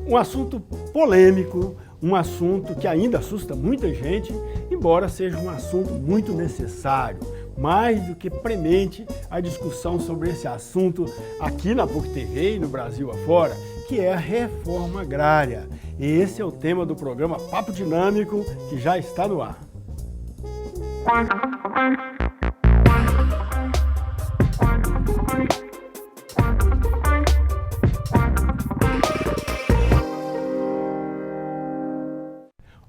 Um assunto polêmico, um assunto que ainda assusta muita gente, embora seja um assunto muito necessário. Mais do que premente a discussão sobre esse assunto aqui na PUC TV e no Brasil afora, que é a reforma agrária. Esse é o tema do programa Papo Dinâmico, que já está no ar.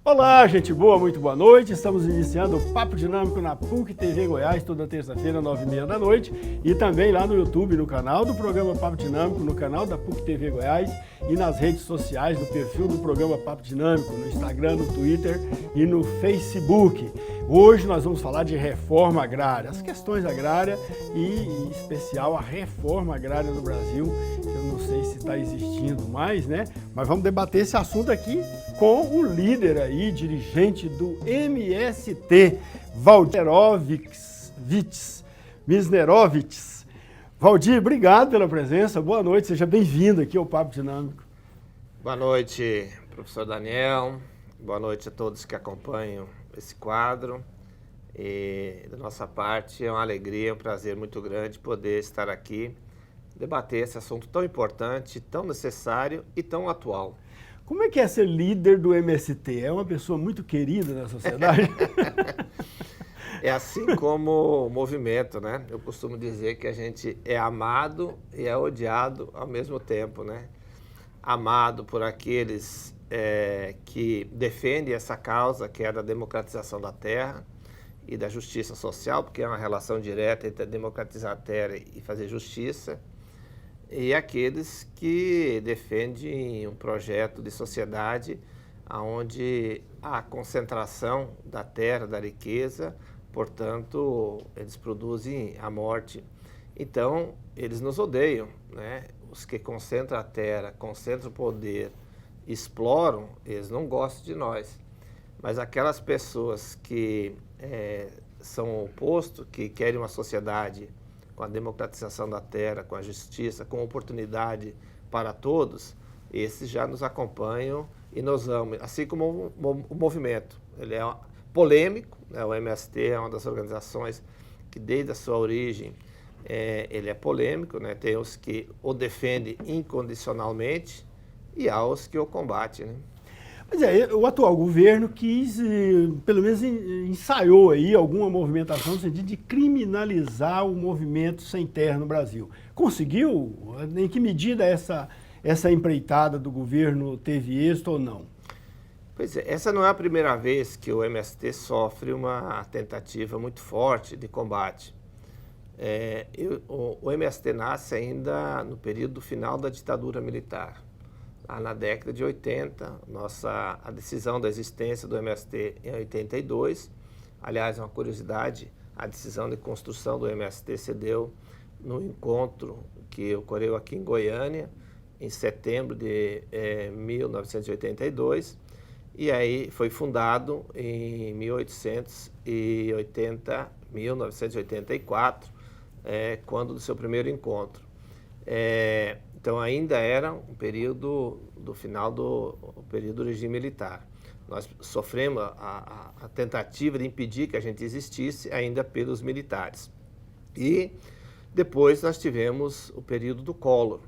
Olá, gente boa, muito boa noite. Estamos iniciando o Papo Dinâmico na PUC TV Goiás, toda terça-feira, 9h30 da noite. E também lá no YouTube, no canal do programa Papo Dinâmico, no canal da PUC TV Goiás e nas redes sociais, no perfil do programa Papo Dinâmico, no Instagram, no Twitter e no Facebook. Hoje nós vamos falar de reforma agrária, as questões agrárias e, em especial, a reforma agrária no Brasil, que eu não sei se está existindo mais, né? Mas vamos debater esse assunto aqui com o líder aí, dirigente do MST, Valdir Wisnerovits. Valdir, obrigado pela presença, boa noite, seja bem-vindo aqui ao Papo Dinâmico. Boa noite, professor Daniel, boa noite a todos que acompanham esse quadro. E da nossa parte é uma alegria, um prazer muito grande poder estar aqui, debater esse assunto tão importante, tão necessário e tão atual. Como é que é ser líder do MST? É uma pessoa muito querida na sociedade? É assim como o movimento, né? Eu costumo dizer que a gente é amado e é odiado ao mesmo tempo, né? Amado por aqueles que defendem essa causa, que é a da democratização da terra e da justiça social, porque é uma relação direta entre democratizar a terra e fazer justiça. E aqueles que defendem um projeto de sociedade onde a concentração da terra, da riqueza, portanto, eles produzem a morte. Então, eles nos odeiam, né? Os que concentram a terra, concentram o poder, exploram, eles não gostam de nós. Mas aquelas pessoas que são o oposto, que querem uma sociedade com a democratização da terra, com a justiça, com oportunidade para todos, esses já nos acompanham e nos amam, assim como o movimento. Ele é polêmico, né? O MST é uma das organizações que desde a sua origem ele é polêmico, né? Tem os que o defendem incondicionalmente e há os que o combatem, né? Mas o atual governo quis, pelo menos ensaiou aí alguma movimentação no sentido de criminalizar o movimento sem terra no Brasil. Conseguiu? Em que medida essa empreitada do governo teve êxito ou não? Pois é, essa não é a primeira vez que o MST sofre uma tentativa muito forte de combate. O MST nasce ainda no período final da ditadura militar. Na década de 80, a decisão da existência do MST em 82, aliás, uma curiosidade, a decisão de construção do MST se deu no encontro que ocorreu aqui em Goiânia, em setembro de 1982, e aí foi fundado em 1984, quando do seu primeiro encontro. Então ainda era um período do final do período do regime militar. Nós sofremos a tentativa de impedir que a gente existisse ainda pelos militares. E depois nós tivemos o período do Collor.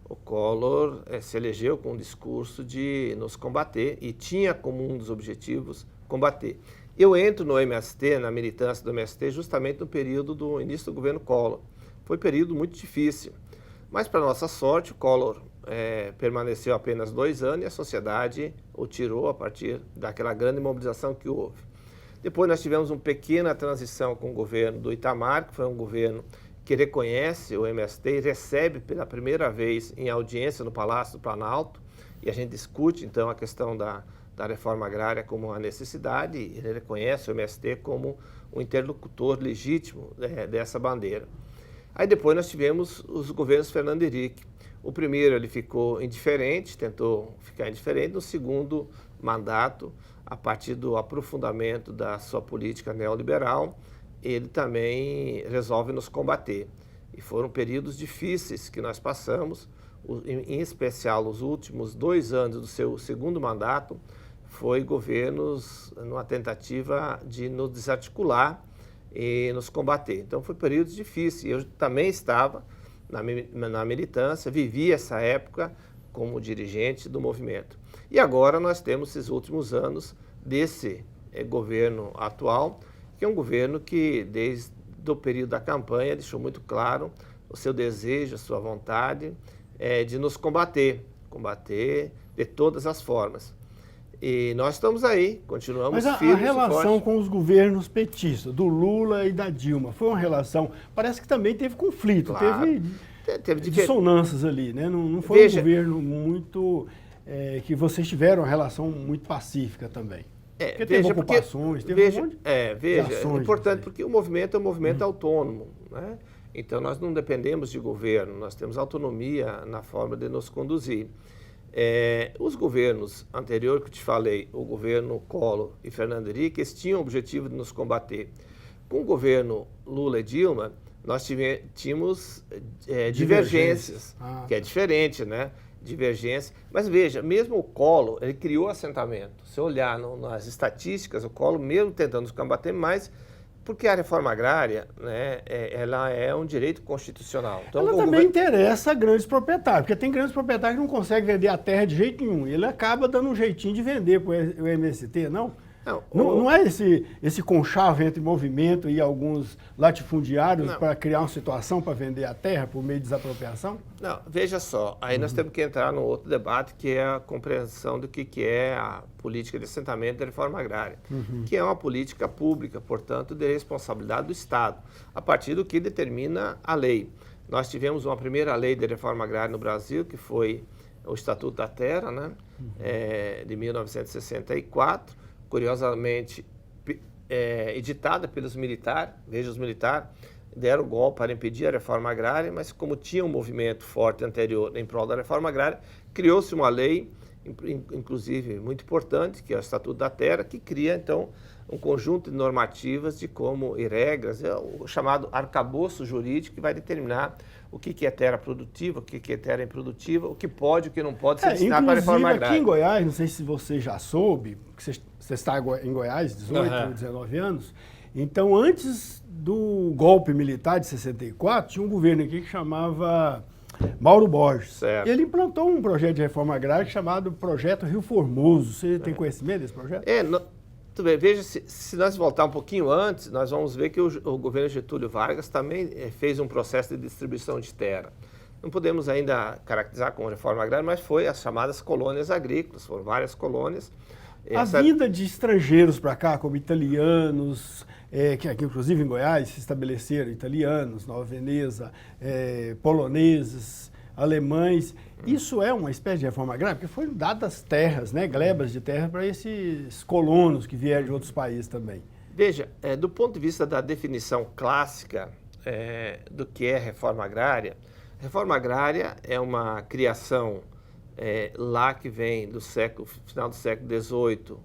O Collor se elegeu com um discurso de nos combater e tinha como um dos objetivos combater. Eu entro no MST, na militância do MST, justamente no período do início do governo Collor. Foi um período muito difícil. Mas, para nossa sorte, o Collor permaneceu apenas 2 anos e a sociedade o tirou a partir daquela grande mobilização que houve. Depois nós tivemos uma pequena transição com o governo do Itamar, que foi um governo que reconhece o MST e recebe pela primeira vez em audiência no Palácio do Planalto, e a gente discute, então, a questão da reforma agrária como uma necessidade, e ele reconhece o MST como um interlocutor legítimo dessa bandeira. Aí depois nós tivemos os governos Fernando Henrique. O primeiro ele ficou indiferente, tentou ficar indiferente. No segundo mandato, a partir do aprofundamento da sua política neoliberal, ele também resolve nos combater. E foram períodos difíceis que nós passamos, em especial os últimos 2 anos do seu segundo mandato, foi governos numa tentativa de nos desarticular e nos combater. Então, foi períodos difíceis. Eu também estava na militância, vivi essa época como dirigente do movimento. E agora nós temos esses últimos anos desse governo atual, que é um governo que, desde o período da campanha, deixou muito claro o seu desejo, a sua vontade de nos combater de todas as formas. E nós estamos aí, continuamos firmes. Mas a relação com os governos petistas, do Lula e da Dilma, foi uma relação, parece que também teve conflito, claro, teve dissonâncias ali, né? Não foi um governo muito, que vocês tiveram uma relação muito pacífica também. Porque teve ocupações, teve um monte de ações. É importante porque o movimento é um movimento autônomo, né? Então nós não dependemos de governo, nós temos autonomia na forma de nos conduzir. Os governos anteriores que eu te falei, o governo Collor e Fernando Henrique, eles tinham o objetivo de nos combater. Com o governo Lula e Dilma, nós tínhamos divergências, que é diferente, né? Divergência. Mas veja, mesmo o Collor, ele criou assentamento. Se olhar nas estatísticas, o Collor, mesmo tentando nos combater mais, porque a reforma agrária, né, ela é um direito constitucional. Então, ela também interessa a grandes proprietários, porque tem grandes proprietários que não conseguem vender a terra de jeito nenhum. Ele acaba dando um jeitinho de vender para o MST, não? Não é esse conchavo entre movimento e alguns latifundiários para criar uma situação para vender a terra por meio de desapropriação? Não, veja só, aí nós temos que entrar num outro debate, que é a compreensão do que é a política de assentamento da reforma agrária, que é uma política pública, portanto, de responsabilidade do Estado, a partir do que determina a lei. Nós tivemos uma primeira lei de reforma agrária no Brasil, que foi o Estatuto da Terra, né, de 1964, curiosamente editada pelos militares. Veja, os militares deram golpe para impedir a reforma agrária, mas como tinha um movimento forte anterior em prol da reforma agrária, criou-se uma lei, inclusive muito importante, que é o Estatuto da Terra, que cria, então, um conjunto de normativas de como e regras, o chamado arcabouço jurídico, que vai determinar o que é terra produtiva, o que é terra improdutiva, o que pode e o que não pode ser destinado para a reforma agrária. Aqui em Goiás, não sei se você já soube, porque você está em Goiás, 18 ou 19 anos, então antes do golpe militar de 64, tinha um governo aqui que chamava Mauro Borges. Certo. Ele implantou um projeto de reforma agrária chamado Projeto Rio Formoso. Você tem conhecimento desse projeto? Veja, se nós voltar um pouquinho antes, nós vamos ver que o governo Getúlio Vargas também fez um processo de distribuição de terra. Não podemos ainda caracterizar como reforma agrária, mas foi as chamadas colônias agrícolas, foram várias colônias. A vinda de estrangeiros para cá, como italianos, que aqui inclusive em Goiás se estabeleceram italianos, Nova Veneza, poloneses, alemães, isso é uma espécie de reforma agrária, porque foram dadas terras, né, glebas de terra para esses colonos que vieram de outros países também. Veja, do ponto de vista da definição clássica do que é reforma agrária é uma criação lá que vem do final do século XVIII,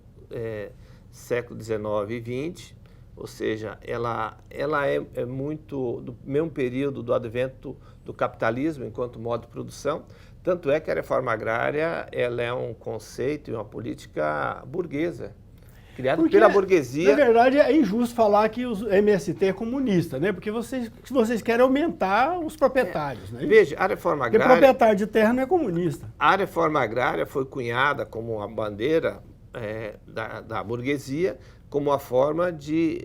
século XIX e XX, ou seja, ela é muito do mesmo período do advento do capitalismo enquanto modo de produção, tanto é que a reforma agrária ela é um conceito e uma política burguesa, criado pela burguesia. Na verdade, é injusto falar que o MST é comunista, né? Porque vocês querem aumentar os proprietários, né? Veja, a reforma agrária... Porque proprietário de terra não é comunista. A reforma agrária foi cunhada como uma bandeira da burguesia, como uma forma de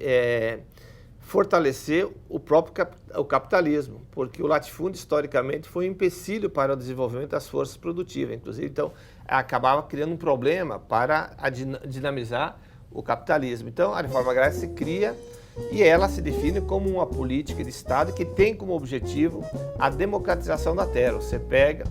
fortalecer o próprio capitalismo, porque o latifúndio, historicamente, foi um empecilho para o desenvolvimento das forças produtivas. Inclusive, então, acabava criando um problema para dinamizar o capitalismo. Então, a reforma agrária se cria e ela se define como uma política de Estado que tem como objetivo a democratização da terra. Você pega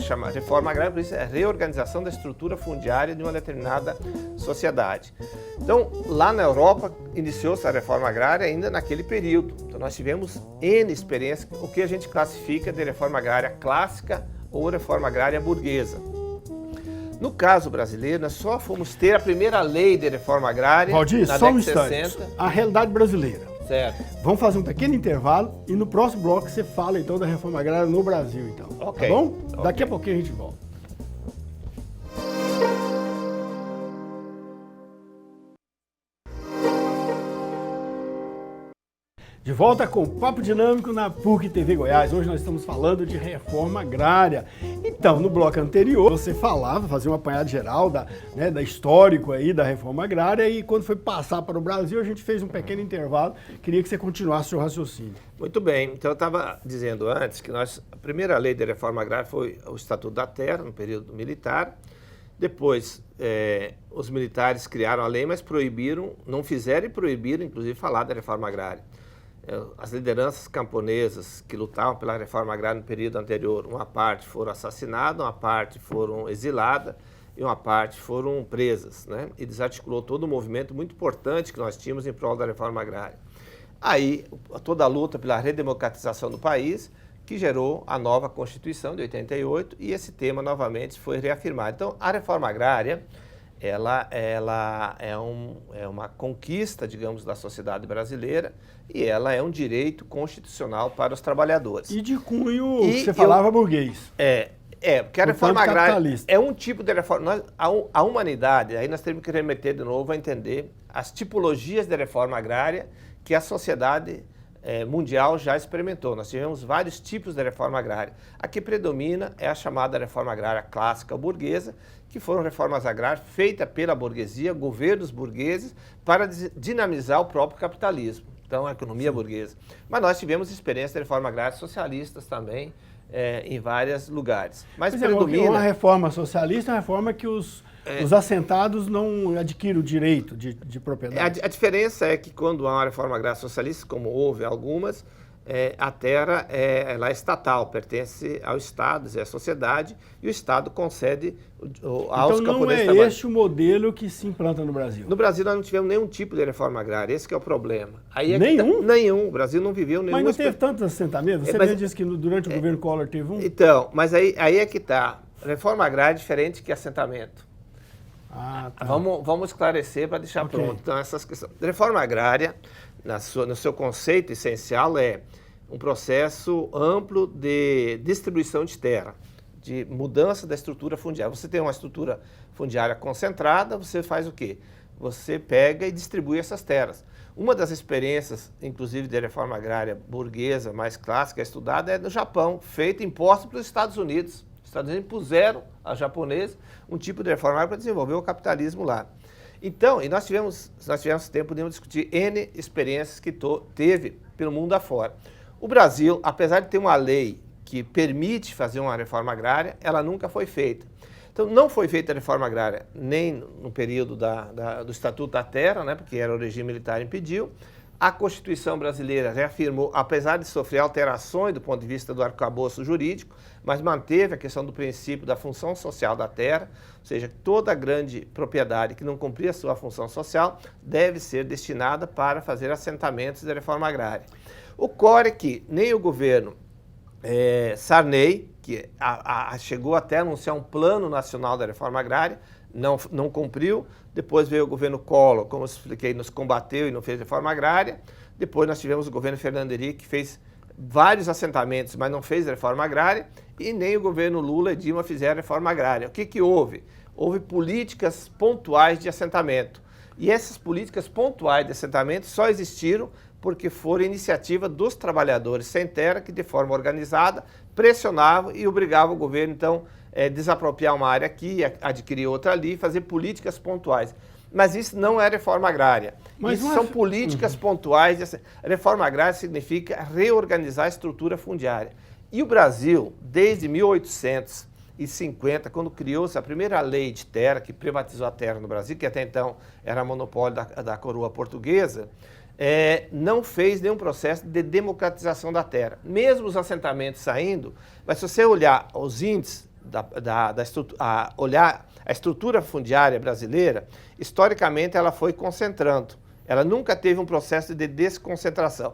chama reforma agrária, por isso é a reorganização da estrutura fundiária de uma determinada sociedade. Então, lá na Europa, iniciou-se a reforma agrária ainda naquele período. Então, nós tivemos N experiências, o que a gente classifica de reforma agrária clássica ou reforma agrária burguesa. No caso brasileiro, nós só fomos ter a primeira lei de reforma agrária Valdir, na só um década de instante. 60. A realidade brasileira. Certo. Vamos fazer um pequeno intervalo e no próximo bloco você fala então da reforma agrária no Brasil, então. Ok. Tá bom? Ok. Daqui a pouquinho a gente volta. De volta com o Papo Dinâmico na PUC TV Goiás. Hoje nós estamos falando de reforma agrária. Então, no bloco anterior, você falava, fazia um apanhado geral da histórico aí da reforma agrária e quando foi passar para o Brasil, a gente fez um pequeno intervalo. Queria que você continuasse o seu raciocínio. Muito bem. Então, eu estava dizendo antes que a primeira lei de reforma agrária foi o Estatuto da Terra, no período militar. Depois, os militares criaram a lei, mas proibiram, não fizeram e proibiram, inclusive, falar da reforma agrária. As lideranças camponesas que lutavam pela reforma agrária no período anterior, uma parte foram assassinadas, uma parte foram exiladas e uma parte foram presas, né? E desarticulou todo um movimento muito importante que nós tínhamos em prol da reforma agrária. Aí, toda a luta pela redemocratização do país, que gerou a nova Constituição de 88 e esse tema novamente foi reafirmado. Então, a reforma agrária, ela é uma conquista, digamos, da sociedade brasileira e ela é um direito constitucional para os trabalhadores. E de cunho, você falava burguês. Porque a reforma agrária capitalista. é um tipo de reforma. A humanidade, aí nós temos que remeter de novo a entender as tipologias de reforma agrária que a sociedade mundial já experimentou. Nós tivemos vários tipos de reforma agrária. A que predomina é a chamada reforma agrária clássica burguesa, que foram reformas agrárias feitas pela burguesia, governos burgueses, para dinamizar o próprio capitalismo. Então, a economia burguesa. Mas nós tivemos experiências de reforma agrária socialistas também, em vários lugares. Mas predomina... Uma reforma socialista é uma reforma que os assentados não adquirem o direito de propriedade. A diferença é que quando há uma reforma agrária socialista, como houve algumas, a terra ela é estatal, pertence ao Estado, à sociedade, e o Estado concede aos camponeses. Então não é este o modelo que se implanta no Brasil? No Brasil nós não tivemos nenhum tipo de reforma agrária, esse que é o problema. Nenhum? Nenhum, o Brasil não viveu nenhum. Mas não teve tantos assentamentos? Você mesmo disse que durante o governo Collor teve um? Então, mas aí é que está. Reforma agrária é diferente que assentamento. Ah, tá. Vamos esclarecer para deixar pronto. Então, essas questões. Reforma agrária, no seu conceito essencial, é um processo amplo de distribuição de terra, de mudança da estrutura fundiária. Você tem uma estrutura fundiária concentrada, você faz o quê? Você pega e distribui essas terras. Uma das experiências, inclusive, de reforma agrária burguesa mais clássica, estudada, é no Japão, feita imposta pelos Estados Unidos. Os Estados Unidos impuseram aos japoneses um tipo de reforma agrária para desenvolver o capitalismo lá. Então, e se nós tivéssemos tempo, podemos discutir N experiências que teve pelo mundo afora. O Brasil, apesar de ter uma lei que permite fazer uma reforma agrária, ela nunca foi feita. Então, não foi feita a reforma agrária nem no período do Estatuto da Terra, né, porque era o regime militar impediu. A Constituição brasileira reafirmou, apesar de sofrer alterações do ponto de vista do arcabouço jurídico, mas manteve a questão do princípio da função social da terra, ou seja, toda grande propriedade que não cumprir a sua função social deve ser destinada para fazer assentamentos de reforma agrária. O core é que nem o governo Sarney, que chegou até a anunciar um plano nacional da reforma agrária, não cumpriu. Depois veio o governo Collor, como eu expliquei, nos combateu e não fez reforma agrária. Depois nós tivemos o governo Fernando Henrique, que fez vários assentamentos, mas não fez reforma agrária. E nem o governo Lula e Dilma fizeram reforma agrária. O que houve? Houve políticas pontuais de assentamento. E essas políticas pontuais de assentamento só existiram porque foram iniciativa dos trabalhadores sem terra que, de forma organizada, pressionavam e obrigavam o governo, então, desapropriar uma área aqui, adquirir outra ali, fazer políticas pontuais. Mas isso não é reforma agrária. Isso são políticas pontuais. Reforma agrária significa reorganizar a estrutura fundiária. E o Brasil, desde 1850, quando criou-se a primeira lei de terra, que privatizou a terra no Brasil, que até então era monopólio da coroa portuguesa, não fez nenhum processo de democratização da terra. Mesmo os assentamentos saindo, mas se você olhar os índices, olhar a estrutura fundiária brasileira, historicamente ela foi concentrando. Ela nunca teve um processo de desconcentração.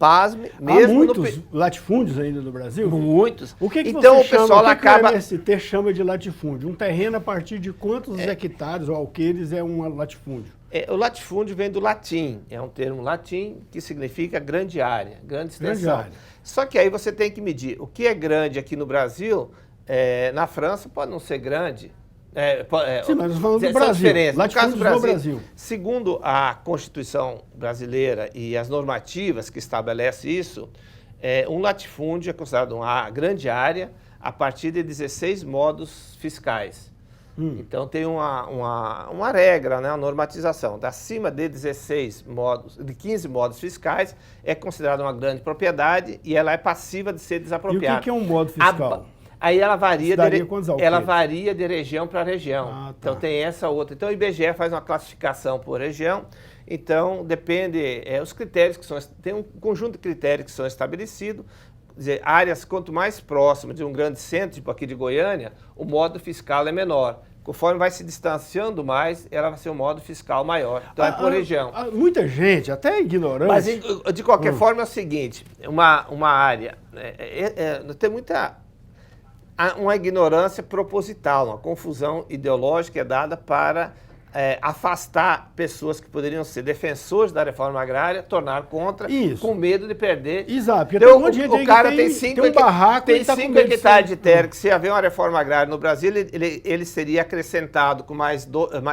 pasme, Há mesmo muitos latifúndios ainda no Brasil? muitos. O que então você o pessoal chama, acaba... o que o MST chama de latifúndio? Um terreno a partir de quantos hectares ou alqueires é um latifúndio? O latifúndio vem do latim, é um termo latim que significa grande área, grande extensão. Grande área. Só que aí você tem que medir o que é grande aqui no Brasil, na França pode não ser grande. Sim, mas nós falamos do Brasil, No caso do Brasil. Segundo a Constituição brasileira e as normativas que estabelecem isso, um latifúndio é considerado uma grande área a partir de 16 modos fiscais. Então tem uma regra, né, uma normatização. Acima de 16 modos, de 15 modos fiscais, é considerada uma grande propriedade e ela é passiva de ser desapropriada. E o que é um modo fiscal? Aí ela varia, ela varia de região para região. Tá. Então tem essa outra. Então o IBGE faz uma classificação por região. Então depende, os critérios que são, tem um conjunto de critérios que são estabelecidos. Quer dizer, áreas quanto mais próximas de um grande centro, tipo aqui de Goiânia, o modo fiscal é menor. Conforme vai se distanciando mais, ela vai ser um modo fiscal maior. Então é por região. Muita gente, até ignorante... Mas de qualquer forma é o seguinte, uma área, tem uma ignorância proposital, uma confusão ideológica é dada para afastar pessoas que poderiam ser defensores da reforma agrária, tornar contra, Isso. com medo de perder. Exato, porque então, tem um monte de gente o cara que tem 5 hectares de terra, que se haver uma reforma agrária no Brasil, ele seria acrescentado com mais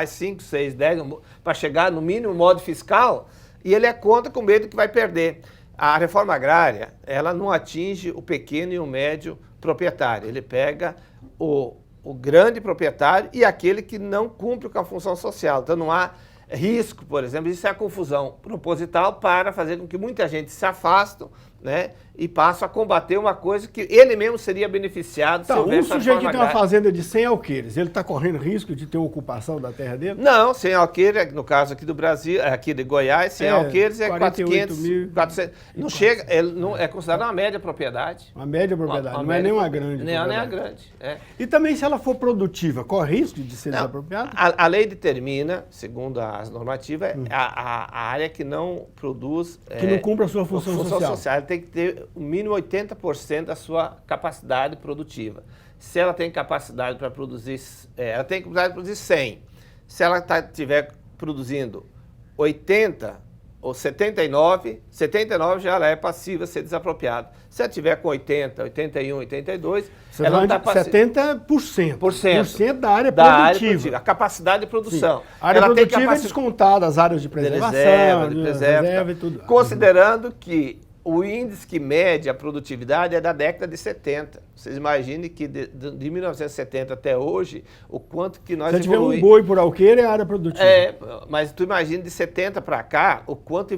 5, 6, 10, para chegar no mínimo modo fiscal, e ele é contra com medo que vai perder. A reforma agrária, ela não atinge o pequeno e o médio proprietário, ele pega o grande proprietário e aquele que não cumpre com a função social. Então não há risco, por exemplo, isso é a confusão proposital para fazer com que muita gente se afaste, né, e passe a combater uma coisa que ele mesmo seria beneficiado se houvesse um sujeito que tem uma fazenda de 100 alqueires, ele está correndo risco de ter ocupação da terra dele? Não, 100 alqueires, no caso aqui do Brasil, aqui de Goiás, 100 alqueires é 400, 400. Não chega, é considerado uma média propriedade. Uma média propriedade, não é nem uma grande propriedade. Nem a grande. E também se ela for produtiva, corre risco de ser desapropriada? A lei determina, segundo as normativas, a área que não produz... Que não cumpre a sua função social. Ela tem que ter o mínimo 80% da sua capacidade produtiva. Se ela tem capacidade para produzir, ela tem capacidade de produzir 100. Se ela estiver produzindo 80 ou 79, 79 já ela é passiva a ser desapropriada. Se ela estiver com 80, 81, 82, ela não está passiva. 70% da área produtiva. A capacidade de produção. A área produtiva é descontada as áreas de preservação, de reserva e tudo. Considerando que o índice que mede a produtividade é da década de 70. Vocês imaginem que de 1970 até hoje, o quanto que nós evoluímos. Se tiver um boi por alqueire, é área produtiva. Mas tu imagina de 70 para cá, o quanto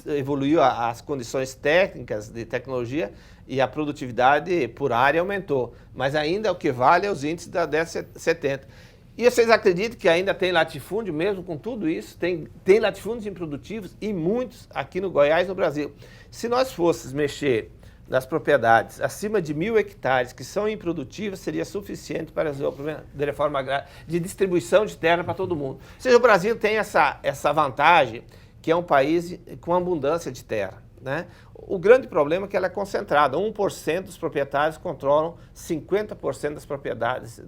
evoluiu as condições técnicas de tecnologia e a produtividade por área aumentou. Mas ainda o que vale é os índices da década de 70. E vocês acreditam que ainda tem latifúndio, mesmo com tudo isso? Tem latifúndios improdutivos e muitos aqui no Goiás, no Brasil. Se nós fôssemos mexer nas propriedades acima de 1.000 hectares que são improdutivas, seria suficiente para resolver o problema da reforma agrária, de distribuição de terra para todo mundo. Ou seja, o Brasil tem essa vantagem, que é um país com abundância de terra, né? O grande problema é que ela é concentrada. 1% dos proprietários controlam 50% das propriedades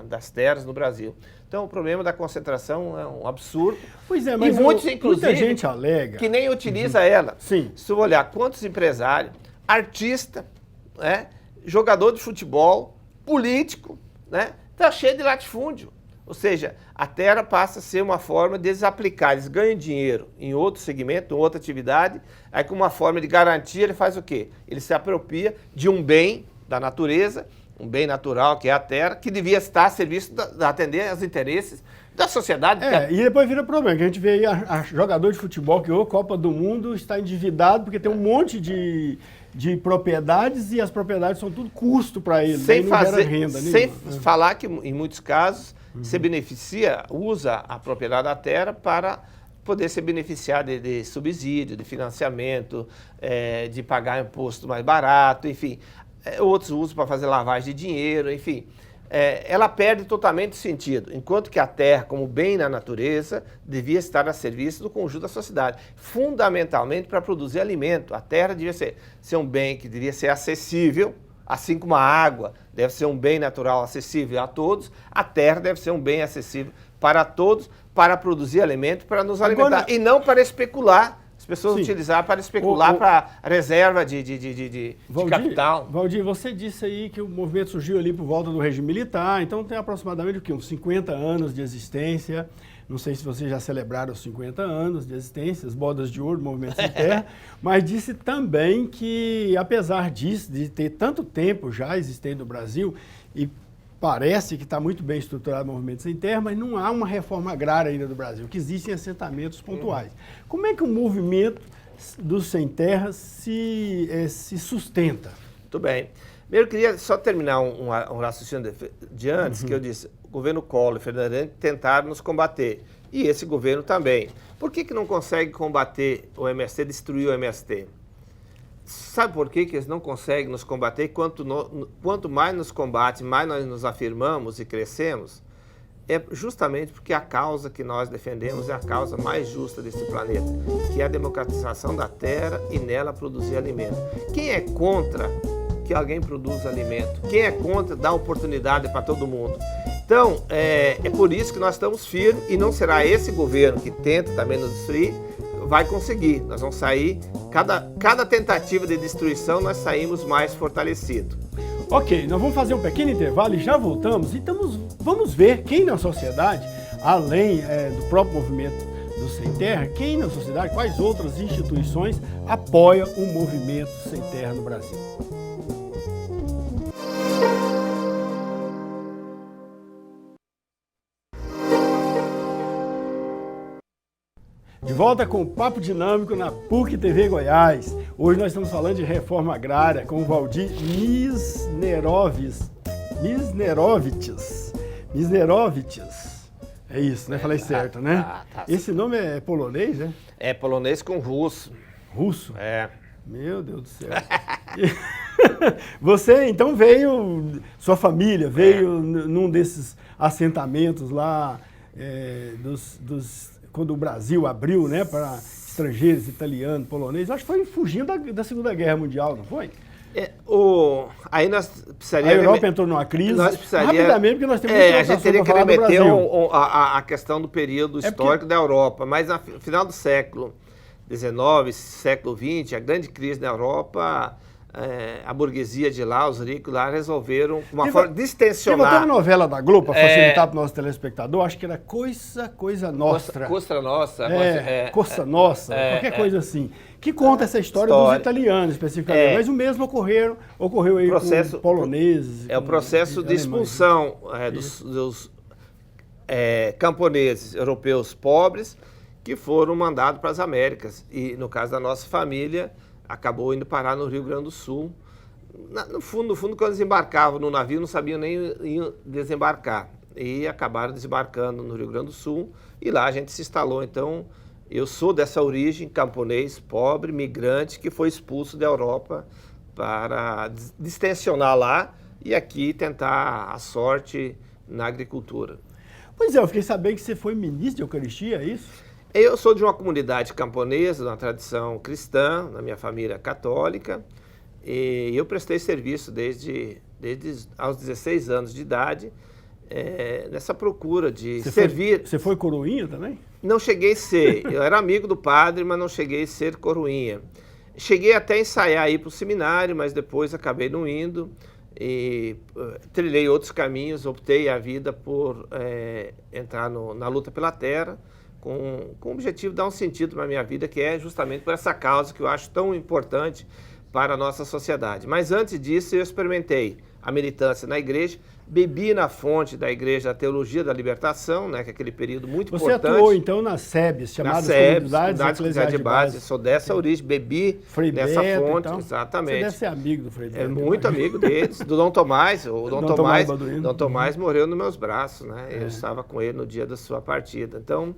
das terras no Brasil. Então, o problema da concentração é um absurdo. Pois é, mas muita gente alega que nem utiliza ela. Sim. Se eu olhar quantos empresários, artista, né, jogador de futebol, político, né, está cheio de latifúndio. Ou seja, a terra passa a ser uma forma de eles aplicar, eles ganham dinheiro em outro segmento, em outra atividade, aí com uma forma de garantia ele faz o quê? Ele se apropria de um bem da natureza, um bem natural que é a terra, que devia estar a serviço de atender aos interesses da sociedade. E depois vira problema, que a gente vê aí a jogador de futebol que ganhou a Copa do Mundo está endividado porque tem um monte de propriedades e as propriedades são tudo custo para ele, sem fazer renda sem falar que em muitos casos se beneficia, usa a propriedade da terra para poder se beneficiar de subsídio, de financiamento, de pagar imposto mais barato, enfim. Outros usam para fazer lavagem de dinheiro, enfim. ela perde totalmente o sentido, enquanto que a terra, como bem na natureza, devia estar a serviço do conjunto da sociedade, fundamentalmente para produzir alimento. A terra devia ser um bem que devia ser acessível, assim como a água deve ser um bem natural acessível a todos, a terra deve ser um bem acessível para todos, para produzir alimento, para nos alimentar, e não para especular. As pessoas utilizar para especular para reserva de capital. Valdir, você disse aí que o movimento surgiu ali por volta do regime militar, então tem aproximadamente o quê? Uns 50 anos de existência. Não sei se vocês já celebraram os 50 anos de existência, as bodas de ouro do Movimento Sem Terra, mas disse também que, apesar disso, de ter tanto tempo já existente no Brasil, e parece que está muito bem estruturado o Movimento Sem Terra, mas não há uma reforma agrária ainda do Brasil, que existem assentamentos pontuais. Como é que o movimento do Sem Terra se sustenta? Muito bem. Primeiro, eu queria só terminar um raciocínio de antes, que eu disse, o governo Collor e Fernando Henrique tentaram nos combater, e esse governo também. Por que não consegue combater o MST, destruir o MST? Sabe por que eles não conseguem nos combater? Quanto mais nos combate, mais nós nos afirmamos e crescemos, é justamente porque a causa que nós defendemos é a causa mais justa desse planeta, que é a democratização da terra e nela produzir alimento. Quem é contra que alguém produza alimento? Quem é contra dar oportunidade para todo mundo? Então, é por isso que nós estamos firmes, e não será esse governo que tenta também nos destruir, vai conseguir. Nós vamos sair, cada tentativa de destruição, nós saímos mais fortalecidos. Ok, nós vamos fazer um pequeno intervalo e já voltamos. Então, vamos ver quem na sociedade, além do próprio movimento do Sem Terra, quem na sociedade, quais outras instituições apoiam o movimento Sem Terra no Brasil. De volta com o Papo Dinâmico na PUC TV Goiás. Hoje nós estamos falando de reforma agrária com o Valdir Misnerovics. É isso, né? Falei certo, né? Esse nome é polonês, né? É polonês com russo. Russo? É. Meu Deus do céu. Você, então, sua família veio num desses assentamentos lá, quando o Brasil abriu, né, para estrangeiros, italianos, poloneses. Acho que foi fugindo da Segunda Guerra Mundial, não foi? Aí nós precisaríamos... A Europa entrou numa crise, rapidamente, porque nós temos a gente teria que remeter a questão do período histórico da Europa, mas no final do século XIX, século XX, a grande crise na Europa, a burguesia de lá, os ricos lá, resolveram, de uma forma distensionar... Teve uma novela da Globo, para facilitar para o nosso telespectador, acho que era Coisa Nostra. Costa Nossa. Costa Nossa, qualquer coisa assim. Que conta essa história dos italianos, especificamente. Mas o mesmo ocorreu aí com poloneses. O processo de expulsão dos camponeses europeus pobres que foram mandados para as Américas. E, no caso da nossa família, acabou indo parar no Rio Grande do Sul. No fundo, quando eles embarcavam no navio, não sabiam nem desembarcar. E acabaram desembarcando no Rio Grande do Sul. E lá a gente se instalou. Então, eu sou dessa origem, camponês, pobre, migrante, que foi expulso da Europa para distensionar lá e aqui tentar a sorte na agricultura. Pois é, eu fiquei sabendo que você foi ministro de Eucaristia, é isso? Eu sou de uma comunidade camponesa, de uma tradição cristã, na minha família católica, e eu prestei serviço desde aos 16 anos de idade, nessa procura de servir... Você foi coroinha também? Não cheguei a ser. Eu era amigo do padre, mas não cheguei a ser coroinha. Cheguei até a ensaiar ir para o seminário, mas depois acabei não indo e trilhei outros caminhos, optei a vida por entrar na luta pela terra, com o objetivo de dar um sentido para a minha vida, que é justamente por essa causa que eu acho tão importante para a nossa sociedade. Mas antes disso, eu experimentei a militância na igreja, bebi na fonte da igreja a teologia da libertação, né, que é aquele período muito importante. Você atuou, então, nas SEBs, chamadas Comunidades Eclesiais de Base. Sou dessa origem, bebi nessa fonte, então, exatamente. Você deve ser amigo do Frei Beto. Muito amigo deles, do Dom Tomás. O Dom Tomás morreu nos meus braços, né? Eu estava com ele no dia da sua partida. Então,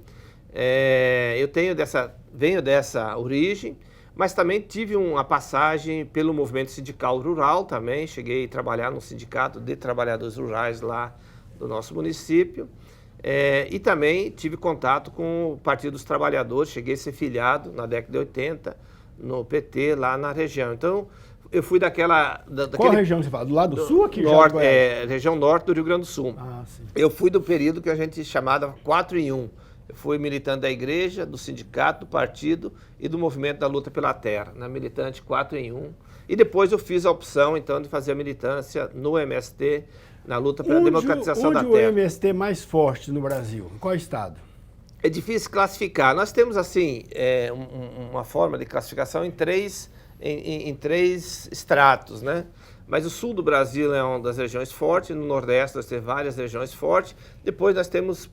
eu venho dessa origem, mas também tive uma passagem pelo movimento sindical rural também, cheguei a trabalhar no sindicato de trabalhadores rurais lá do nosso município, e também tive contato com o Partido dos Trabalhadores, cheguei a ser filiado na década de 80 no PT lá na região. Então, eu fui Qual região você fala? Do lado do sul aqui? Norte, região norte do Rio Grande do Sul. Ah, sim. Eu fui do período que a gente chamava 4 em 1. Eu fui militante da igreja, do sindicato, do partido e do movimento da luta pela terra, né? Militante 4 em 1. E depois eu fiz a opção, então, de fazer a militância no MST, na luta pela democratização da terra. Onde o MST é mais forte no Brasil? Em qual estado? É difícil classificar. Nós temos, assim, uma forma de classificação em três estratos, né? Mas o sul do Brasil é uma das regiões fortes, no Nordeste nós temos várias regiões fortes, depois nós temos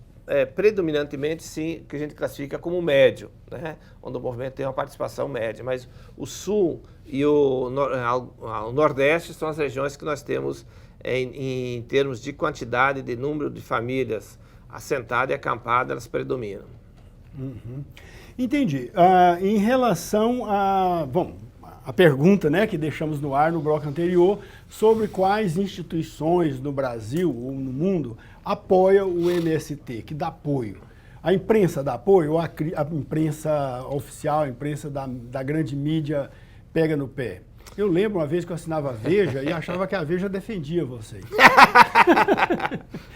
predominantemente, sim, que a gente classifica como médio, né? Onde o movimento tem uma participação média, mas o sul e o Nordeste são as regiões que nós temos em termos de quantidade, de número de famílias assentadas e acampadas, elas predominam. Uhum. Entendi. Em relação a pergunta, né, que deixamos no ar no bloco anterior, sobre quais instituições no Brasil ou no mundo apoiam o MST, que dá apoio. A imprensa dá apoio ou a imprensa oficial, a imprensa da grande mídia pega no pé? Eu lembro uma vez que eu assinava a Veja e achava que a Veja defendia vocês.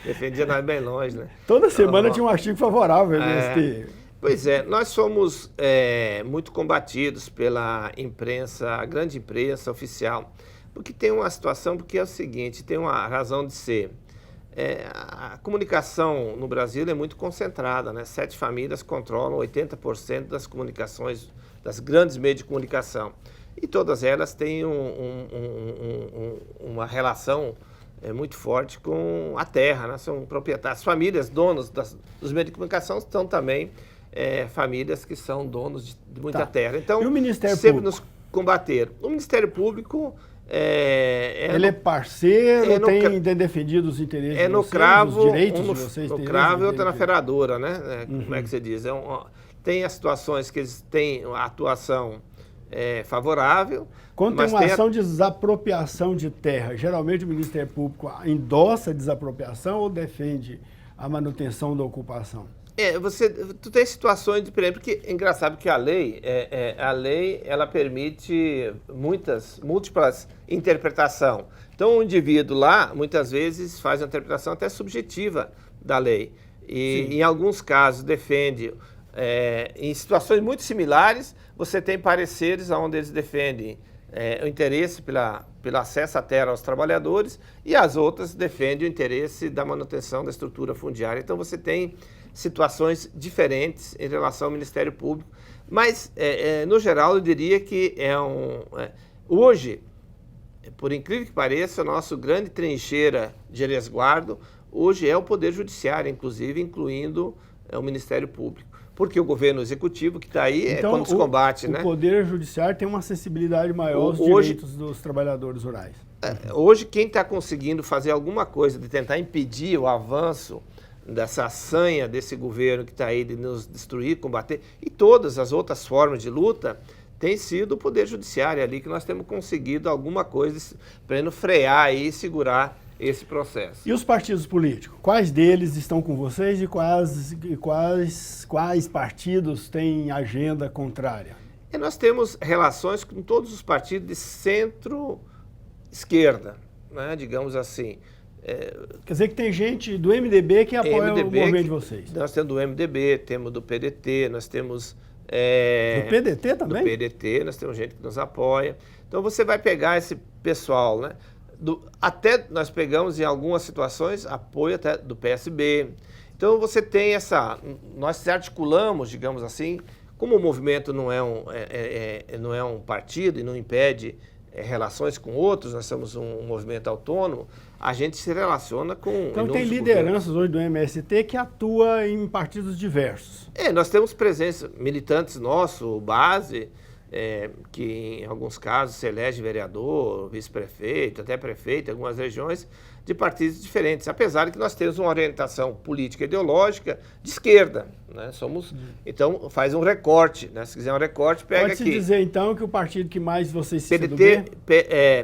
Defendia nós bem longe, né? Toda semana tinha um artigo favorável ao MST. Pois é, nós somos muito combatidos pela imprensa, a grande imprensa oficial, porque tem uma situação, porque é o seguinte, tem uma razão de ser. A comunicação no Brasil é muito concentrada, né? 7 famílias controlam 80% das comunicações, das grandes meios de comunicação. E todas elas têm uma relação muito forte com a terra, né? São proprietários. As famílias donos dos meios de comunicação são também famílias que são donos de muita terra. Então, e o Ministério sempre Público? nos combater. O Ministério Público ele é parceiro, tem defendido os interesses de vocês, os direitos de vocês? No cravo e outra na ferradura, né? Como é que você diz? Tem as situações que eles têm a atuação favorável. Quando tem uma ação de desapropriação de terra, geralmente o Ministério Público endossa a desapropriação ou defende a manutenção da ocupação? Tu tem situações diferentes, porque é engraçado que a lei ela permite múltiplas interpretações. Então o indivíduo lá, muitas vezes, faz uma interpretação até subjetiva da lei. E em alguns casos defende, em situações muito similares, você tem pareceres onde eles defendem o interesse pelo acesso à terra aos trabalhadores e as outras defendem o interesse da manutenção da estrutura fundiária. Então você tem situações diferentes em relação ao Ministério Público, mas no geral eu diria que hoje, por incrível que pareça, o nosso grande trincheira de resguardo hoje é o Poder Judiciário, inclusive incluindo o Ministério Público. Porque o governo executivo que está aí então, quando se combate, né? O Poder Judiciário tem uma sensibilidade maior aos direitos dos trabalhadores rurais. Hoje, quem está conseguindo fazer alguma coisa de tentar impedir o avanço dessa sanha desse governo que está aí de nos destruir, combater, e todas as outras formas de luta, tem sido o Poder Judiciário ali que nós temos conseguido alguma coisa para frear e segurar esse processo. E os partidos políticos? Quais deles estão com vocês e quais partidos têm agenda contrária? Nós temos relações com todos os partidos de centro-esquerda, né, digamos assim. Quer dizer que tem gente do MDB que apoia o movimento de vocês. Nós temos do MDB, temos do PDT, nós temos... do PDT também? Do PDT, nós temos gente que nos apoia. Então você vai pegar esse pessoal, né? Até nós pegamos em algumas situações apoio até do PSB. Então você tem nós se articulamos, digamos assim, como o movimento não é um partido e não impede relações com outros, nós somos um movimento autônomo, a gente se relaciona com... Então tem lideranças hoje do MST que atua em partidos diversos. Nós temos presença, militantes nossos, base, que em alguns casos se elege vereador, vice-prefeito, até prefeito em algumas regiões, de partidos diferentes, apesar de que nós temos uma orientação política e ideológica de esquerda, né? Então, faz um recorte, né? Se quiser um recorte, pega aqui. Pode-se dizer, então, que o partido que mais vocês se PDT,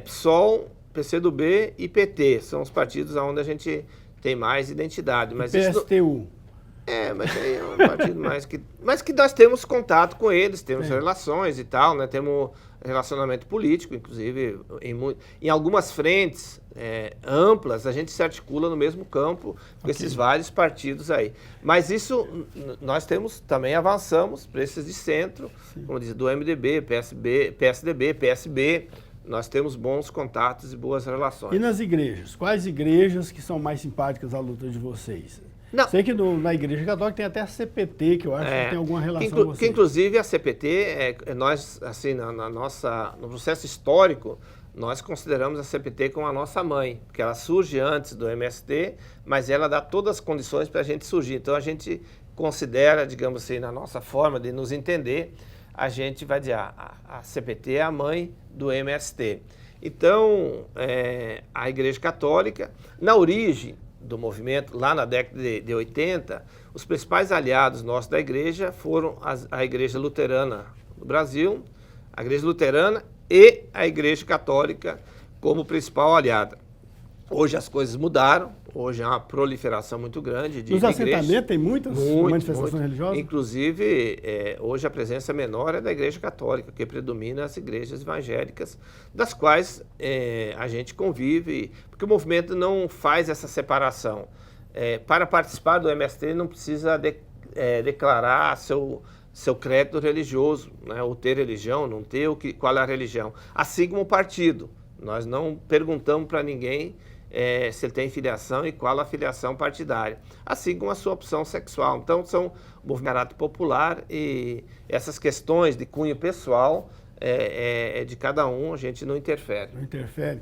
PSOL, PCdoB e PT são os partidos onde a gente tem mais identidade. Mas PSTU. Mas aí é um partido mas que nós temos contato com eles, temos relações e tal, né? Temos relacionamento político, inclusive em algumas frentes amplas, a gente se articula no mesmo campo com esses vários partidos aí. Mas isso, nós também avançamos para esses de centro, como diz, do MDB, PSDB, PSB, nós temos bons contatos e boas relações. E nas igrejas? Quais igrejas que são mais simpáticas à luta de vocês? Não. Sei que na Igreja Católica tem até a CPT, que eu acho que tem alguma relação com vocês. Que inclusive a CPT, nós, assim, no processo histórico, nós consideramos a CPT como a nossa mãe, porque ela surge antes do MST, mas ela dá todas as condições para a gente surgir. Então a gente considera, digamos assim, na nossa forma de nos entender, a gente vai dizer, a CPT é a mãe do MST. Então, a Igreja Católica, na origem do movimento, lá na década de 80, os principais aliados nossos da igreja foram a Igreja Luterana do Brasil, a Igreja Luterana e a Igreja Católica como principal aliada. Hoje as coisas mudaram, hoje há uma proliferação muito grande de igrejas. Nos assentamentos tem muitas manifestações religiosas? Inclusive, hoje a presença menor é da Igreja Católica, que predomina as igrejas evangélicas, das quais a gente convive, porque o movimento não faz essa separação. Para participar do MST não precisa declarar seu crédito religioso, né? Ou ter religião, não ter, qual é a religião. Assim como o partido. Nós não perguntamos para ninguém se ele tem filiação e qual a filiação partidária, assim como a sua opção sexual. Então, são movimento popular e essas questões de cunho pessoal é de cada um, a gente não interfere. Não interfere.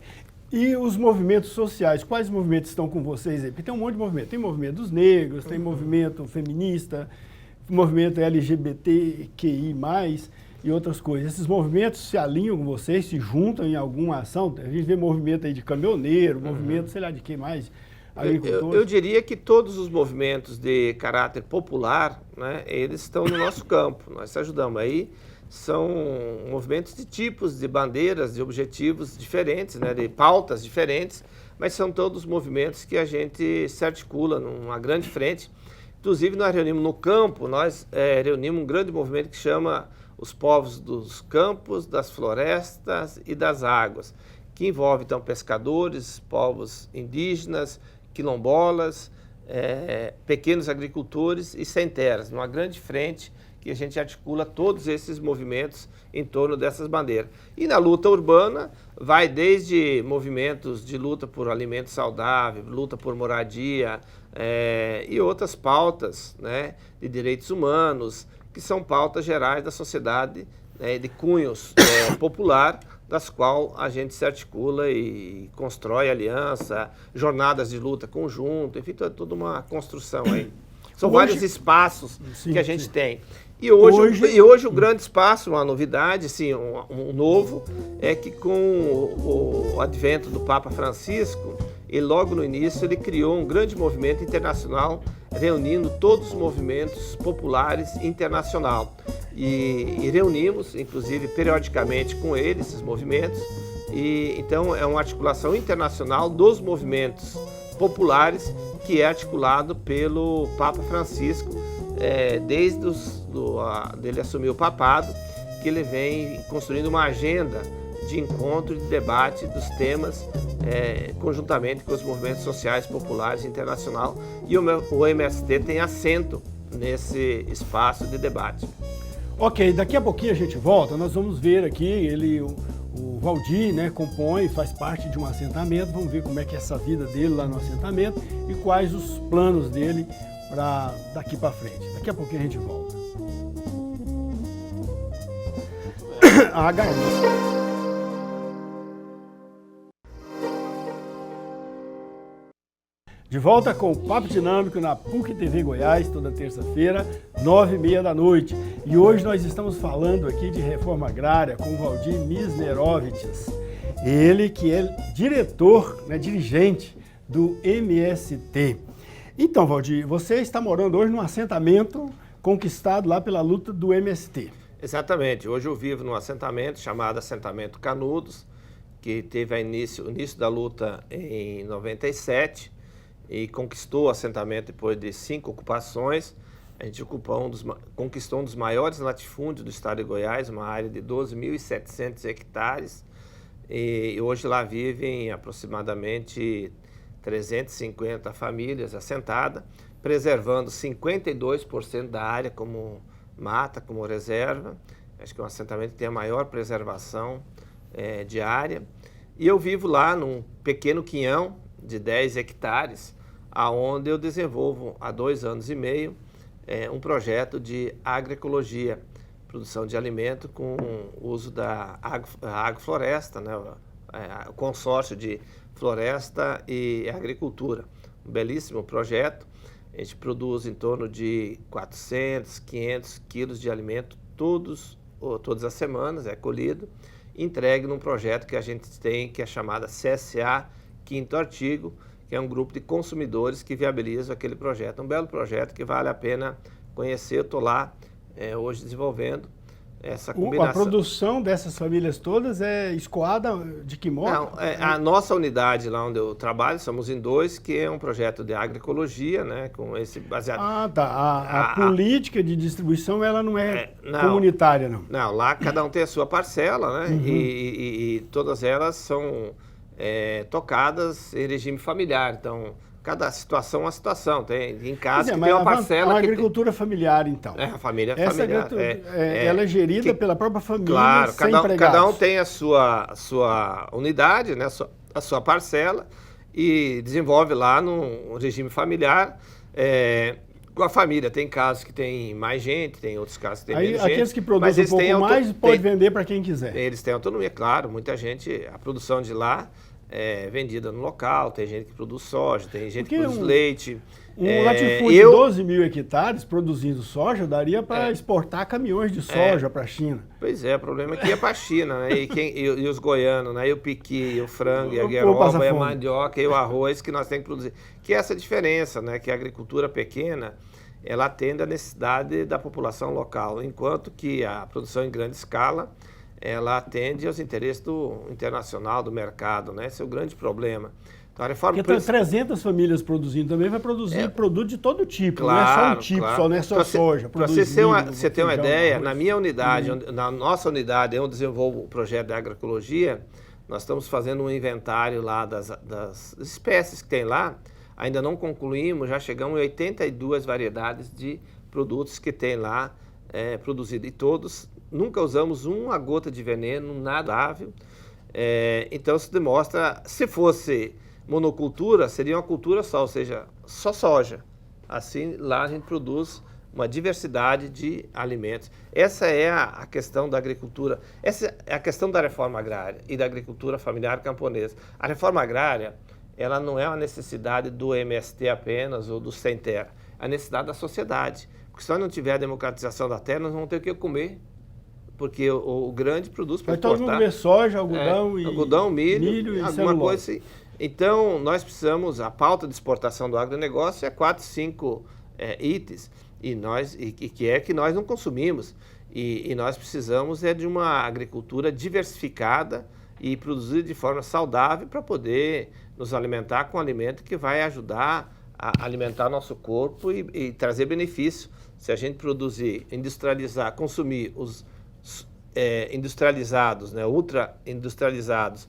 E os movimentos sociais, quais movimentos estão com vocês aí? Porque tem um monte de movimento. Tem movimento dos negros, tem movimento feminista, movimento LGBTQI+, e outras coisas. Esses movimentos se alinham com vocês, se juntam em alguma ação? A gente vê movimento aí de caminhoneiro, movimento, sei lá, de quem mais? Eu diria que todos os movimentos de caráter popular, né, eles estão no nosso campo, nós ajudamos. Aí são movimentos de tipos, de bandeiras, de objetivos diferentes, né, de pautas diferentes, mas são todos movimentos que a gente se articula numa grande frente. Inclusive, nós reunimos no campo, nós reunimos um grande movimento que chama os povos dos campos, das florestas e das águas, que envolve, então, pescadores, povos indígenas, quilombolas, pequenos agricultores e sem terras, numa grande frente que a gente articula todos esses movimentos em torno dessas bandeiras. E na luta urbana, vai desde movimentos de luta por alimento saudável, luta por moradia e outras pautas, né, de direitos humanos, que são pautas gerais da sociedade, de cunhos popular, das quais a gente se articula e constrói aliança, jornadas de luta conjunto, enfim, toda uma construção aí. São vários espaços que a gente tem. E hoje o grande espaço, uma novidade, assim, um novo, é que com o advento do Papa Francisco, e logo no início ele criou um grande movimento internacional, reunindo todos os movimentos populares internacional. E reunimos, inclusive, periodicamente com ele, esses movimentos. E então é uma articulação internacional dos movimentos populares que é articulado pelo Papa Francisco, desde ele assumir o papado, que ele vem construindo uma agenda de encontro e de debate dos temas conjuntamente com os movimentos sociais populares internacional, e o MST tem assento nesse espaço de debate. Ok, daqui a pouquinho a gente volta, nós vamos ver aqui, o Valdir, né, compõe, faz parte de um assentamento, vamos ver como é que é essa vida dele lá no assentamento e quais os planos dele para daqui para frente. Daqui a pouquinho a gente volta. A HM. De volta com o Papo Dinâmico na PUC TV Goiás, toda terça-feira, 9h30 da noite. E hoje nós estamos falando aqui de reforma agrária com o Valdir Misnerovics. Ele que é diretor, né, dirigente do MST. Então, Valdir, você está morando hoje num assentamento conquistado lá pela luta do MST. Exatamente. Hoje eu vivo num assentamento chamado Assentamento Canudos, que teve o início da luta em 97 e conquistou o assentamento depois de 5 ocupações. A gente conquistou um dos maiores latifúndios do estado de Goiás, uma área de 12.700 hectares, e hoje lá vivem aproximadamente 350 famílias assentadas, preservando 52% da área como mata, como reserva. Acho que é um assentamento que tem a maior preservação de área. E eu vivo lá num pequeno quinhão de 10 hectares, aonde eu desenvolvo há 2 anos e meio um projeto de agroecologia, produção de alimento com o uso da agrofloresta, né? O consórcio de floresta e agricultura. Um belíssimo projeto. A gente produz em torno de 400, 500 quilos de alimento todas as semanas, é colhido, entregue num projeto que a gente tem, que é chamada CSA Quinto Artigo, que é um grupo de consumidores que viabiliza aquele projeto. Um belo projeto que vale a pena conhecer. Eu estou lá hoje desenvolvendo essa combinação. A produção dessas famílias todas é escoada de que modo? Não, a nossa unidade lá onde eu trabalho, somos em 2, que é um projeto de agroecologia, né, com esse baseado... Ah, tá. A política de distribuição, ela não é comunitária, não? Não, lá cada um tem a sua parcela, né, e todas elas são tocadas em regime familiar, então... Cada situação é uma situação. Tem em casa que tem uma parcela. A agricultura familiar, então. A família familiar. Ela é gerida pela própria família, claro, sem empregados. Cada um tem a sua unidade, né, a sua parcela, e desenvolve lá num regime familiar. Com a família, tem casos que tem mais gente, tem outros casos que tem menos gente. Aqueles que produzem um pouco mais, pode vender para quem quiser. Eles têm autonomia, claro. Muita gente, a produção de lá vendida no local, tem gente que produz soja, tem gente que produz leite. Um latifúndio de 12 mil hectares produzindo soja daria para exportar caminhões de soja para a China. Pois é, o problema é que ia para a China, né? E os goianos, né? E o piqui, e o frango, e a gueroba, e a mandioca, e o arroz que nós temos que produzir. Que é essa diferença, né? Que a agricultura pequena, ela atende à necessidade da população local, enquanto que a produção em grande escala, ela atende aos interesses do internacional, do mercado, né? Esse é o grande problema. Então, a reforma... Porque 300 famílias produzindo também vai produzir produto de todo tipo, claro, não é só um tipo, só não é só soja. Para você ter uma ideia, na minha unidade, na nossa unidade, eu desenvolvo o projeto de agroecologia, nós estamos fazendo um inventário lá das espécies que tem lá, ainda não concluímos, já chegamos em 82 variedades de produtos que tem lá produzido, e todos... Nunca usamos uma gota de veneno, nada ável. Então, isso demonstra, se fosse monocultura, seria uma cultura só, ou seja, só soja. Assim, lá a gente produz uma diversidade de alimentos. Essa é a questão da agricultura, essa é a questão da reforma agrária e da agricultura familiar camponesa. A reforma agrária, ela não é uma necessidade do MST apenas ou do Sem Terra, é a necessidade da sociedade. Porque se nós não tiver a democratização da terra, nós vamos ter o que comer. Porque o grande produz para exportar. Vai todo mundo comer soja, algodão, algodão, milho e alguma coisa assim. Então, nós precisamos, a pauta de exportação do agronegócio é 4, 5 itens, que nós não consumimos. E nós precisamos de uma agricultura diversificada e produzida de forma saudável para poder nos alimentar com alimento que vai ajudar a alimentar nosso corpo e trazer benefício. Se a gente produzir, industrializar, consumir os industrializados, né, ultra industrializados,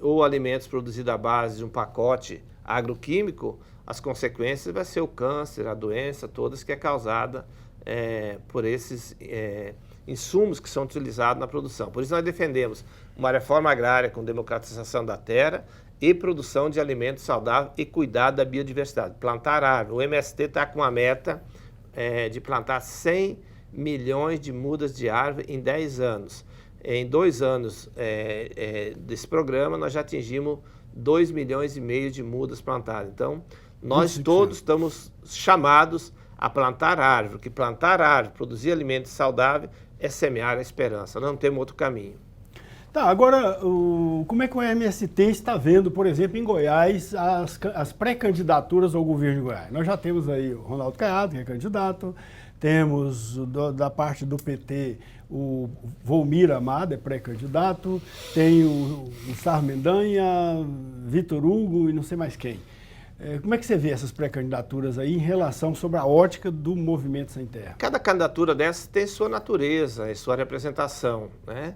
ou alimentos produzidos à base de um pacote agroquímico, as consequências vai ser o câncer, a doença, todas que é causada por esses insumos que são utilizados na produção. Por isso nós defendemos uma reforma agrária com democratização da terra e produção de alimentos saudáveis e cuidado da biodiversidade. Plantar árvore. O MST está com a meta de plantar 100 milhões de mudas de árvore em 10 anos. Em 2 anos desse programa, nós já atingimos 2 milhões e meio de mudas plantadas. Então, nós todos estamos chamados a plantar árvore, porque plantar árvore, produzir alimentos saudáveis, é semear a esperança. Não temos outro caminho. Tá, agora, como é que o MST está vendo, por exemplo, em Goiás, as pré-candidaturas ao governo de Goiás? Nós já temos aí o Ronaldo Caiado, que é candidato, temos da parte do PT o Volmir Amado, é pré-candidato, tem o Sar Mendanha, Vitor Hugo e não sei mais quem. Como é que você vê essas pré-candidaturas aí em relação sobre a ótica do Movimento Sem Terra? Cada candidatura dessa tem sua natureza e sua representação, né?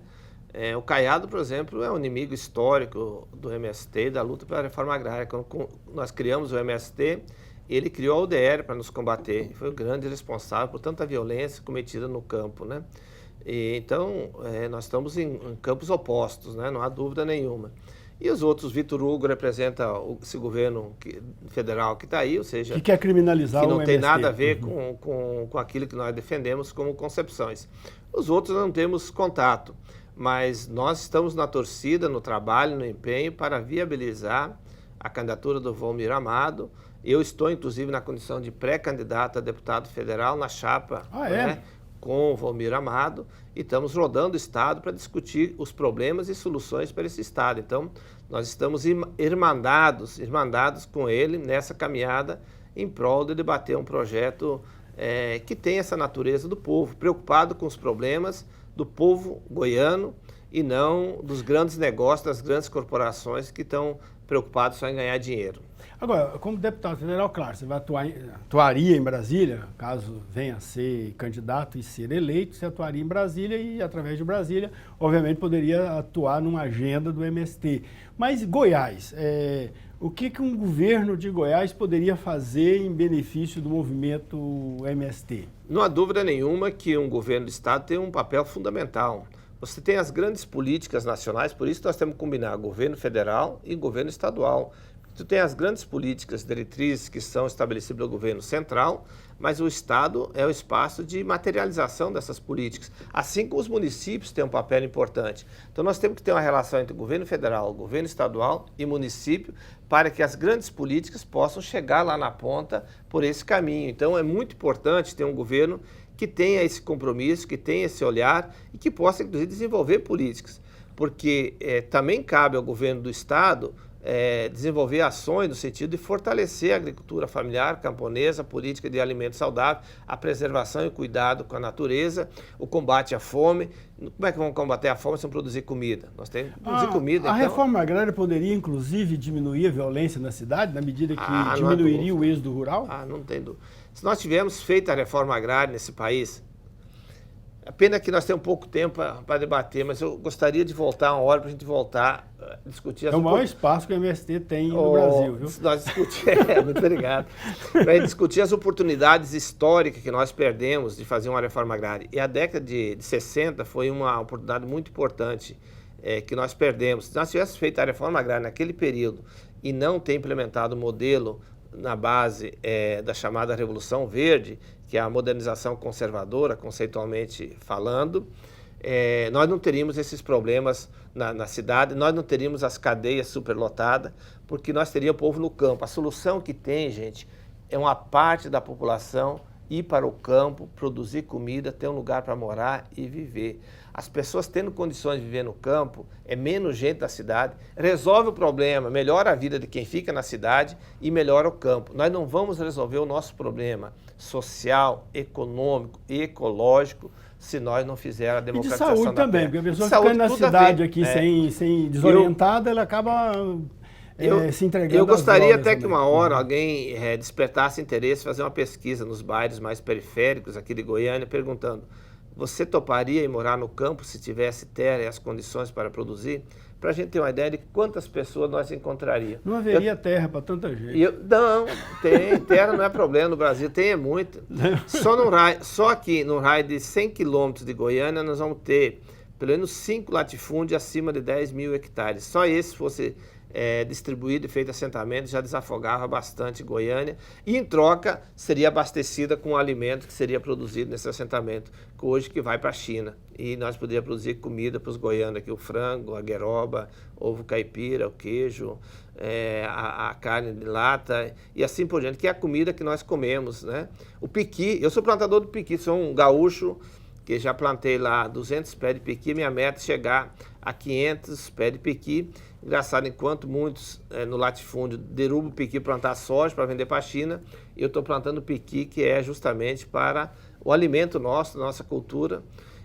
O Caiado, por exemplo, é um inimigo histórico do MST, da luta pela reforma agrária. Quando nós criamos o MST, ele criou a UDR para nos combater. Foi o grande responsável por tanta violência cometida no campo, né? Então, nós estamos em campos opostos, né? Não há dúvida nenhuma. E os outros, Vitor Hugo representa esse governo federal que está aí, ou seja... Que quer criminalizar o MST. Que não tem nada a ver com aquilo que nós defendemos como concepções. Os outros não temos contato, mas nós estamos na torcida, no trabalho, no empenho para viabilizar a candidatura do Volmir Amado. Eu estou, inclusive, na condição de pré-candidato a deputado federal na chapa, né, com o Volmir Amado, e estamos rodando o Estado para discutir os problemas e soluções para esse Estado. Então, nós estamos irmandados com ele nessa caminhada em prol de debater um projeto que tem essa natureza do povo, preocupado com os problemas do povo goiano e não dos grandes negócios, das grandes corporações que estão preocupados só em ganhar dinheiro. Agora, como deputado federal, claro, você vai atuaria em Brasília, caso venha a ser candidato e ser eleito, você atuaria em Brasília e, através de Brasília, obviamente poderia atuar numa agenda do MST. Mas Goiás, o que um governo de Goiás poderia fazer em benefício do movimento MST? Não há dúvida nenhuma que um governo do Estado tem um papel fundamental. Você tem as grandes políticas nacionais, por isso nós temos que combinar governo federal e governo estadual. Tu tem as grandes políticas diretrizes que são estabelecidas pelo governo central, mas o Estado é o espaço de materialização dessas políticas. Assim como os municípios têm um papel importante. Então nós temos que ter uma relação entre governo federal, governo estadual e município para que as grandes políticas possam chegar lá na ponta por esse caminho. Então é muito importante ter um governo que tenha esse compromisso, que tenha esse olhar e que possa, inclusive, desenvolver políticas. Porque também cabe ao governo do Estado desenvolver ações no sentido de fortalecer a agricultura familiar, camponesa, a política de alimento saudável, a preservação e o cuidado com a natureza, o combate à fome. Como é que vamos combater a fome se não produzir comida? Nós temos que produzir comida. A reforma agrária poderia, inclusive, diminuir a violência na cidade, na medida que diminuiria o êxodo rural? Não tem dúvida. Se nós tivermos feito a reforma agrária nesse país, a pena que nós temos pouco tempo para debater, mas eu gostaria de voltar uma hora para a gente voltar a discutir... É o maior espaço que o MST tem no Brasil, viu? Nós muito obrigado. Para discutir as oportunidades históricas que nós perdemos de fazer uma reforma agrária. E a década de 60 foi uma oportunidade muito importante que nós perdemos. Se nós tivéssemos feito a reforma agrária naquele período e não ter implementado o modelo na base da chamada Revolução Verde, que é a modernização conservadora, conceitualmente falando, nós não teríamos esses problemas na cidade, nós não teríamos as cadeias superlotadas, porque nós teríamos o povo no campo. A solução que tem, gente, é uma parte da população ir para o campo, produzir comida, ter um lugar para morar e viver. As pessoas tendo condições de viver no campo, é menos gente da cidade, resolve o problema, melhora a vida de quem fica na cidade e melhora o campo. Nós não vamos resolver o nosso problema social, econômico e ecológico se nós não fizermos a democratização da terra. E de saúde também, porque a pessoa ficando na cidade aqui sem desorientada, ela acaba se entregando. Eu gostaria até que uma hora alguém despertasse interesse, fazer uma pesquisa nos bairros mais periféricos aqui de Goiânia, perguntando: você toparia ir morar no campo se tivesse terra e as condições para produzir? Para a gente ter uma ideia de quantas pessoas nós encontraríamos. Não haveria terra para tanta gente. Não, tem. Terra não é problema no Brasil, tem muito. Só aqui, no raio de 100 quilômetros de Goiânia, nós vamos ter pelo menos 5 latifúndios acima de 10 mil hectares. Só esse fosse distribuído e feito assentamento, já desafogava bastante Goiânia, e em troca seria abastecida com o alimento que seria produzido nesse assentamento, que hoje que vai para a China, e nós poderíamos produzir comida para os goianos aqui, o frango, a gueroba, ovo caipira, o queijo, a carne de lata e assim por diante, que é a comida que nós comemos, né? O piqui, eu sou plantador do piqui, sou um gaúcho que já plantei lá 200 pés de piqui, minha meta é chegar a 500 pés de piqui. Engraçado, enquanto muitos no latifúndio derrubam o piqui para plantar soja para vender para a China, eu estou plantando piqui, que é justamente para o alimento nosso, nossa cultura.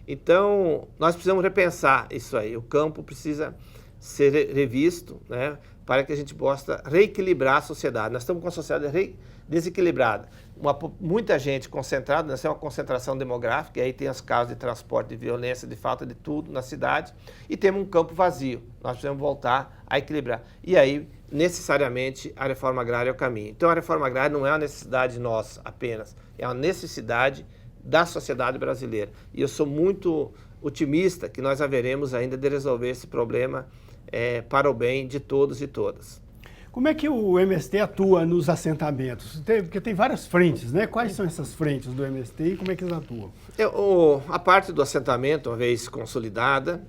Então, nós precisamos repensar isso aí. O campo precisa ser revisto, né, para que a gente possa reequilibrar a sociedade. Nós estamos com uma sociedade desequilibrada. Muita gente concentrada, nessa é uma concentração demográfica, e aí tem os casos de transporte, de violência, de falta de tudo na cidade, e temos um campo vazio. Nós precisamos voltar a equilibrar. E aí, necessariamente, a reforma agrária é o caminho. Então, a reforma agrária não é uma necessidade nossa apenas, é uma necessidade da sociedade brasileira. E eu sou muito otimista que nós haveremos ainda de resolver esse problema para o bem de todos e todas. Como é que o MST atua nos assentamentos? Porque tem várias frentes, né? Quais são essas frentes do MST e como é que eles atuam? A parte do assentamento, uma vez consolidada,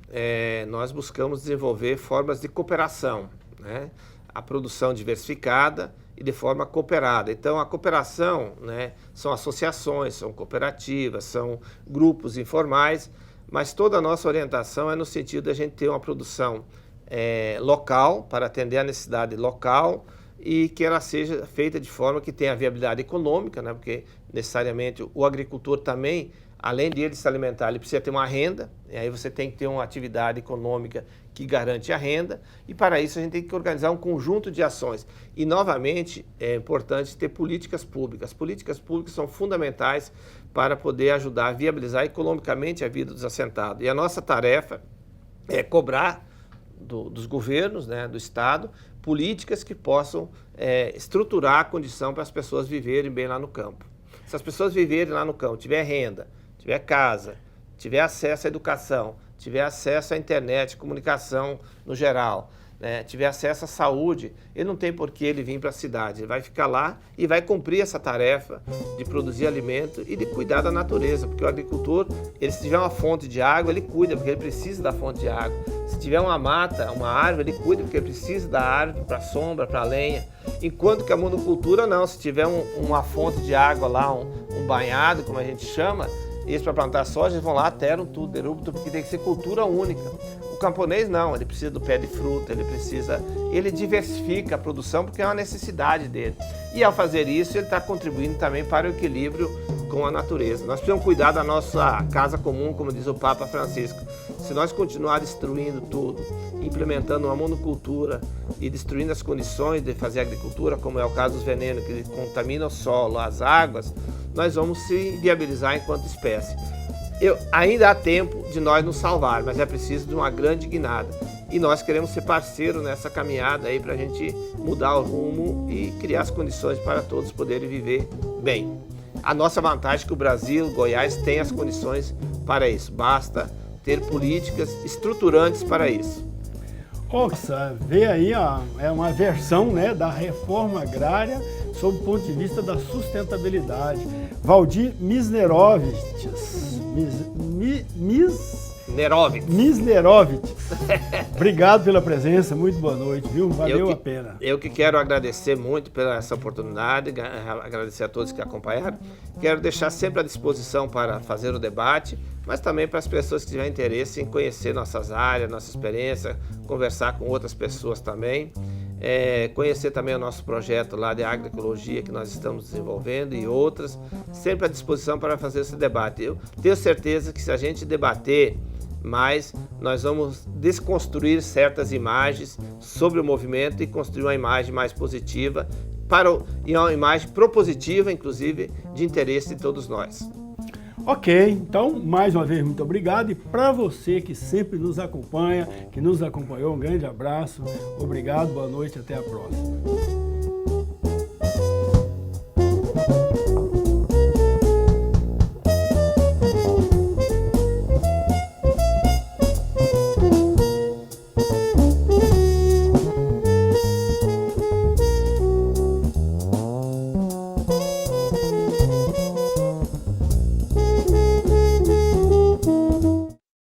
nós buscamos desenvolver formas de cooperação, né? A produção diversificada e de forma cooperada. Então, a cooperação, né, são associações, são cooperativas, são grupos informais, mas toda a nossa orientação é no sentido de a gente ter uma produção local, para atender a necessidade local, e que ela seja feita de forma que tenha viabilidade econômica, né? Porque necessariamente o agricultor também, além de ele se alimentar, ele precisa ter uma renda, e aí você tem que ter uma atividade econômica que garante a renda, e para isso a gente tem que organizar um conjunto de ações. E, novamente, é importante ter políticas públicas. As políticas públicas são fundamentais para poder ajudar a viabilizar economicamente a vida dos assentados. E a nossa tarefa é cobrar dos governos, né, do Estado, políticas que possam estruturar a condição para as pessoas viverem bem lá no campo. Se as pessoas viverem lá no campo, tiver renda, tiver casa, tiver acesso à educação, tiver acesso à internet, comunicação no geral, né, tiver acesso à saúde, ele não tem por que ele vir para a cidade. Ele vai ficar lá e vai cumprir essa tarefa de produzir alimento e de cuidar da natureza, porque o agricultor, se tiver uma fonte de água, ele cuida, porque ele precisa da fonte de água. Se tiver uma mata, uma árvore, ele cuida, porque ele precisa da árvore para sombra, para lenha. Enquanto que a monocultura não, se tiver uma fonte de água lá, um banhado, como a gente chama, eles para plantar soja, eles vão lá, ateram tudo, derrubam tudo, porque tem que ser cultura única. O camponês não, ele precisa do pé de fruta, ele diversifica a produção porque é uma necessidade dele. E ao fazer isso, ele está contribuindo também para o equilíbrio com a natureza. Nós precisamos cuidar da nossa casa comum, como diz o Papa Francisco. Se nós continuar destruindo tudo, implementando uma monocultura e destruindo as condições de fazer agricultura, como é o caso dos venenos que contaminam o solo, as águas, nós vamos se viabilizar enquanto espécie. Ainda há tempo de nós nos salvar, mas é preciso de uma grande guinada. E nós queremos ser parceiro nessa caminhada aí para a gente mudar o rumo e criar as condições para todos poderem viver bem. A nossa vantagem é que o Brasil, Goiás, tem as condições para isso. Basta ter políticas estruturantes para isso. Nossa, vê aí, ó, é uma versão, né, da reforma agrária sob o ponto de vista da sustentabilidade. Valdir Misnerovitch. Misnerovitch. Obrigado pela presença, muito boa noite, viu? Valeu a pena. Eu que quero agradecer muito pela essa oportunidade, agradecer a todos que acompanharam. Quero deixar sempre à disposição para fazer o debate, mas também para as pessoas que tiverem interesse em conhecer nossas áreas, nossa experiência, conversar com outras pessoas também. Conhecer também o nosso projeto lá de agroecologia que nós estamos desenvolvendo e outras, sempre à disposição para fazer esse debate. Eu tenho certeza que se a gente debater mais, nós vamos desconstruir certas imagens sobre o movimento e construir uma imagem mais positiva e uma imagem propositiva, inclusive, de interesse de todos nós. Ok, então, mais uma vez, muito obrigado. E para você que sempre nos acompanha, que nos acompanhou, um grande abraço. Obrigado, boa noite, até a próxima.